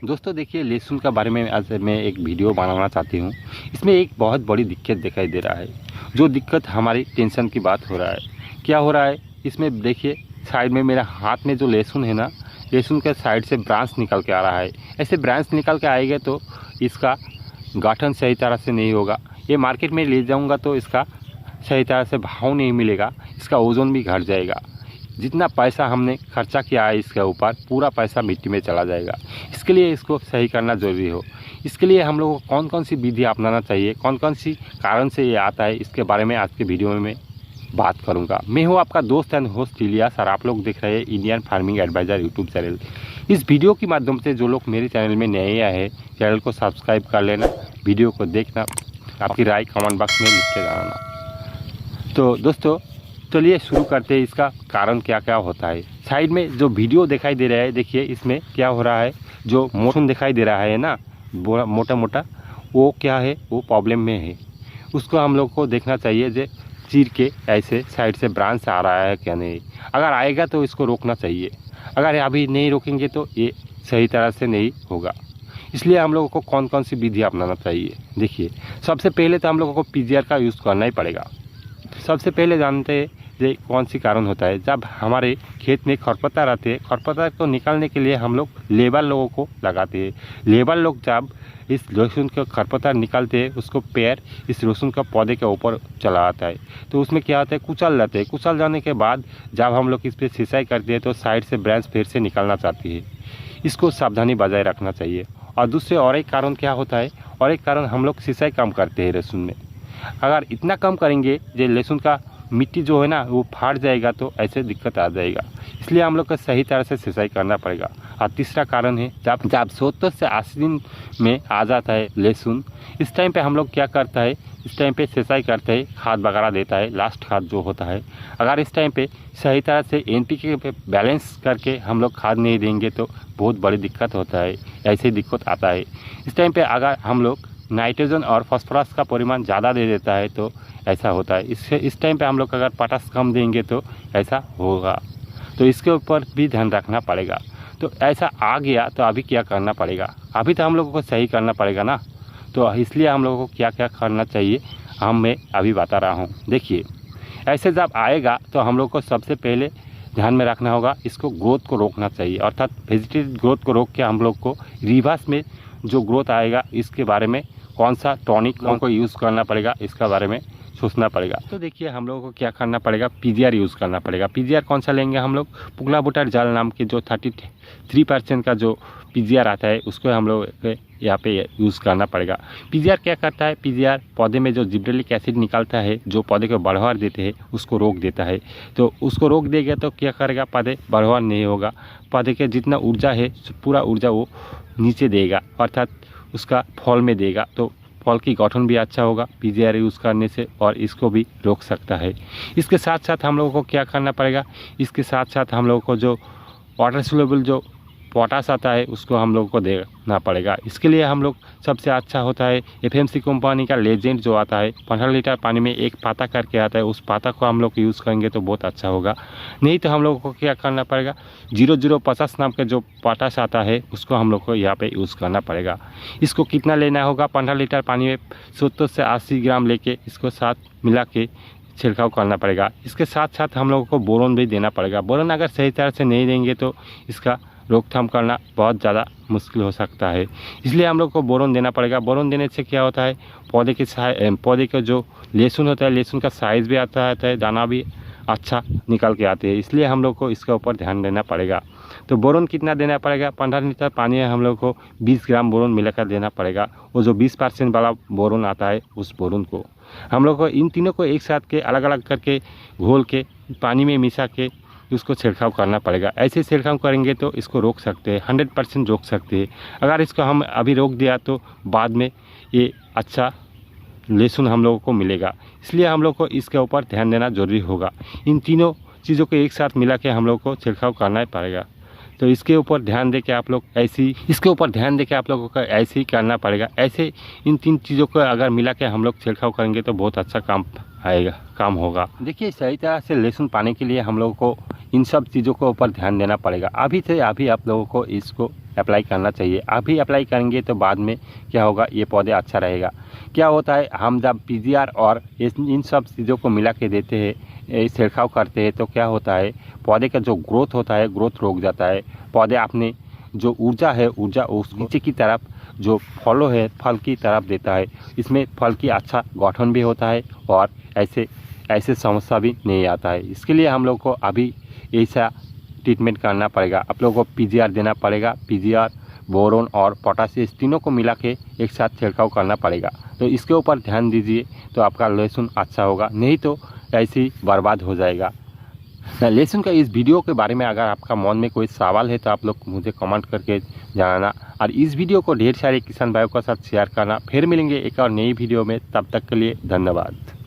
दोस्तों देखिए, लहसुन के बारे में आज मैं एक वीडियो बनाना चाहती हूँ। इसमें एक बहुत बड़ी दिक्कत दिखाई दे रहा है। जो दिक्कत हमारी टेंशन की बात हो रहा है। क्या हो रहा है इसमें देखिए, साइड में मेरा हाथ में जो लहसुन है ना, लहसुन के साइड से ब्रांच निकल के आ रहा है। ऐसे ब्रांच निकल के आएगा तो इसका गठन सही तरह से नहीं होगा। ये मार्केट में ले जाऊँगा तो इसका सही तरह से भाव नहीं मिलेगा, इसका ओजन भी घट जाएगा। जितना पैसा हमने खर्चा किया है इसके ऊपर, पूरा पैसा मिट्टी में चला जाएगा। इसके लिए इसको सही करना ज़रूरी हो। इसके लिए हम लोगों को कौन कौन सी विधि अपनाना चाहिए, कौन कौन सी कारण से ये आता है, इसके बारे में आज के वीडियो में मैं बात करूंगा। मैं हूं आपका दोस्त एंड होस्ट इलियास और आप लोग देख रहे हैं Indian farming adviser YouTube channel. इस वीडियो के माध्यम से जो लोग मेरे चैनल में नए आए हैं, चैनल को सब्सक्राइब कर लेना, वीडियो को देखना, आपकी राय कमेंट बॉक्स में लिख के जाना। तो दोस्तों चलिए शुरू करते हैं। इसका कारण क्या क्या होता है। साइड में जो वीडियो दिखाई दे रहा है, देखिए इसमें क्या हो रहा है। जो मोशन दिखाई दे रहा है ना, मोटा मोटा, वो क्या है, वो प्रॉब्लम में है। उसको हम लोग को देखना चाहिए जो चीर के ऐसे साइड से ब्रांच आ रहा है क्या नहीं। अगर आएगा तो इसको रोकना चाहिए। अगर अभी नहीं रोकेंगे तो ये सही तरह से नहीं होगा। इसलिए हम लोगों को कौन कौन सी विधि अपनाना चाहिए। देखिए, सबसे पहले तो हम लोगों को पीजीआर का यूज़ करना ही पड़ेगा। सबसे पहले जानते हैं ये कौन सी कारण होता है। जब हमारे खेत में खरपतवार आते हैं, खरपतवार को निकालने के लिए हम लोग लेबर लोगों को लगाते हैं। लेबर लोग जब इस लहसुन का खरपतवार निकालते हैं, उसको पैर इस लहसुन का पौधे के ऊपर चला आता है, तो उसमें क्या होता है, कुचल जाते हैं। कुचल जाने के बाद जब हम लोग इस पर सिंचाई करते हैं तो साइड से ब्रांच फिर से निकलना चाहती है। इसको सावधानी बजाय रखना चाहिए। और दूसरे और एक कारण क्या होता है, और एक कारण हम लोग सिंचाई कम करते हैं लहसुन में। अगर इतना कम करेंगे जो लहसुन का मिट्टी जो है ना वो फाट जाएगा, तो ऐसे दिक्कत आ जाएगा। इसलिए हम लोग को सही तरह से सिंचाई करना पड़ेगा। और तीसरा कारण है, जब 70 से 80 दिन में आ जाता है लहसुन, इस टाइम पे हम लोग क्या करता है, इस टाइम पे सिंचाई करते हैं, खाद वगैरह देता है, लास्ट खाद जो होता है। अगर इस टाइम पे सही तरह से NPK पे बैलेंस करके हम लोग खाद नहीं देंगे तो बहुत बड़ी दिक्कत होता है। ऐसे ही दिक्कत आता है। इस टाइम पे अगर हम लोग नाइट्रोजन और फास्फोरस का परिमाण ज़्यादा दे देता है तो ऐसा होता है। इस टाइम पे हम लोग अगर पोटाश कम देंगे तो ऐसा होगा। तो इसके ऊपर भी ध्यान रखना पड़ेगा। तो ऐसा आ गया तो अभी क्या करना पड़ेगा, अभी तो हम लोगों को सही करना पड़ेगा ना। तो इसलिए हम लोगों को क्या क्या करना चाहिए मैं अभी बता रहा हूँ। देखिए, ऐसे जब आएगा तो हम लोग को सबसे पहले ध्यान में रखना होगा, इसको ग्रोथ को रोकना चाहिए। अर्थात वेजिटेटिव ग्रोथ को रोक के हम लोग को रिवर्स में जो ग्रोथ आएगा, इसके बारे में कौन सा टॉनिक को यूज़ करना पड़ेगा, इसका बारे में सोचना पड़ेगा। तो देखिए, हम लोगों को क्या करना पड़ेगा, पीजीआर यूज़ करना पड़ेगा। पीजीआर कौन सा लेंगे हम लोग, पुगलाबुटार जाल नाम के जो 33% का जो पीजीआर आता है, उसको हम लोग यहाँ पे यूज़ करना पड़ेगा। पीजीआर क्या करता है, पीजीआर पौधे में जो जिब्रेलिक एसिड निकलता है, जो पौधे को बढ़ावा देते हैं, उसको रोक देता है। तो उसको रोक देगा तो क्या करेगा, पौधे बढ़ावा नहीं होगा। पौधे के जितना ऊर्जा है, पूरा ऊर्जा वो नीचे देगा, अर्थात उसका फल में देगा। तो फल की गठन भी अच्छा होगा पीजीआर यूज़ करने से, और इसको भी रोक सकता है। इसके साथ साथ हम लोगों को क्या करना पड़ेगा, इसके साथ साथ हम लोगों को जो वाटर सोल्यूबल जो पोटाश आता है, उसको हम लोगों को देना पड़ेगा। इसके लिए हम लोग सबसे अच्छा होता है FMC कंपनी का लेजेंड जो आता है, 15 लीटर पानी में एक पाता करके आता है, उस पाता को हम लोग यूज़ करेंगे तो बहुत अच्छा होगा। नहीं तो हम लोगों को क्या करना पड़ेगा, 0050 नाम का जो पोटाश आता है, उसको हम लोग को यहाँ पे यूज़ करना पड़ेगा। इसको कितना लेना होगा, 15 लीटर पानी में 70 से 80 ग्राम लेके इसको साथ मिला के छिड़काव करना पड़ेगा। इसके साथ साथ हम लोगों को बोरोन भी देना पड़ेगा। बोरोन अगर सही तरह से नहीं देंगे तो इसका रोकथाम करना बहुत ज़्यादा मुश्किल हो सकता है। इसलिए हम लोग को बोरोन देना पड़ेगा। बोरोन देने से क्या होता है, पौधे का जो लहसुन होता है, लहसुन का साइज़ भी आता है, दाना भी अच्छा निकल के आते हैं। इसलिए हम लोग को इसके ऊपर ध्यान देना पड़ेगा। तो बोरोन कितना देना पड़ेगा, 15 लीटर पानी में हम लोग को 20 ग्राम बोरोन मिलाकर देना पड़ेगा। वो जो 20% वाला बोरोन आता है, उस बोरोन को हम लोग को इन तीनों को एक साथ के अलग अलग करके घोल के पानी में मिला के उसको छिड़काव करना पड़ेगा। ऐसे छिड़काव करेंगे तो इसको रोक सकते हैं, 100% रोक सकते हैं। अगर इसको हम अभी रोक दिया तो बाद में ये अच्छा लहसुन हम लोगों को मिलेगा। इसलिए हम लोग को इसके ऊपर ध्यान देना जरूरी होगा। इन तीनों चीज़ों को एक साथ मिला के हम लोग को छिड़काव करना ही पड़ेगा। तो इसके ऊपर ध्यान दे के आप लोग ऐसे ही करना पड़ेगा। ऐसे इन 3 चीज़ों को अगर मिला के हम लोग छिड़काव करेंगे तो बहुत अच्छा काम होगा। देखिए, सही तरह से लहसुन पाने के लिए हम लोगों को इन सब चीज़ों के ऊपर ध्यान देना पड़ेगा। अभी से अभी आप लोगों को इसको अप्लाई करना चाहिए। अभी अप्लाई करेंगे तो बाद में क्या होगा, ये पौधे अच्छा रहेगा। क्या होता है, हम जब पीजीआर और इन सब चीज़ों को मिला के देते हैं, छिड़काव करते हैं, तो क्या होता है, पौधे का जो ग्रोथ होता है ग्रोथ रुक जाता है। पौधे अपने जो ऊर्जा है ऊर्जा उस नीचे की तरफ जो फॉलो है फल की तरफ देता है। इसमें फल की अच्छा गठन भी होता है और ऐसे समस्या भी नहीं आता है। इसके लिए हम लोग को अभी ऐसा ट्रीटमेंट करना पड़ेगा। आप लोगों को पीजीआर देना पड़ेगा। पीजीआर, बोरोन और पोटासियम तीनों को मिला के एक साथ छिड़काव करना पड़ेगा। तो इसके ऊपर ध्यान दीजिए तो आपका लहसुन अच्छा होगा, नहीं तो ऐसे ही बर्बाद हो जाएगा। लहसुन का इस वीडियो के बारे में अगर आपका मन में कोई सवाल है तो आप लोग मुझे कमेंट करके जानना, और इस वीडियो को ढेर सारे किसान भाइयों के साथ शेयर करना। फिर मिलेंगे एक और नई वीडियो में, तब तक के लिए धन्यवाद।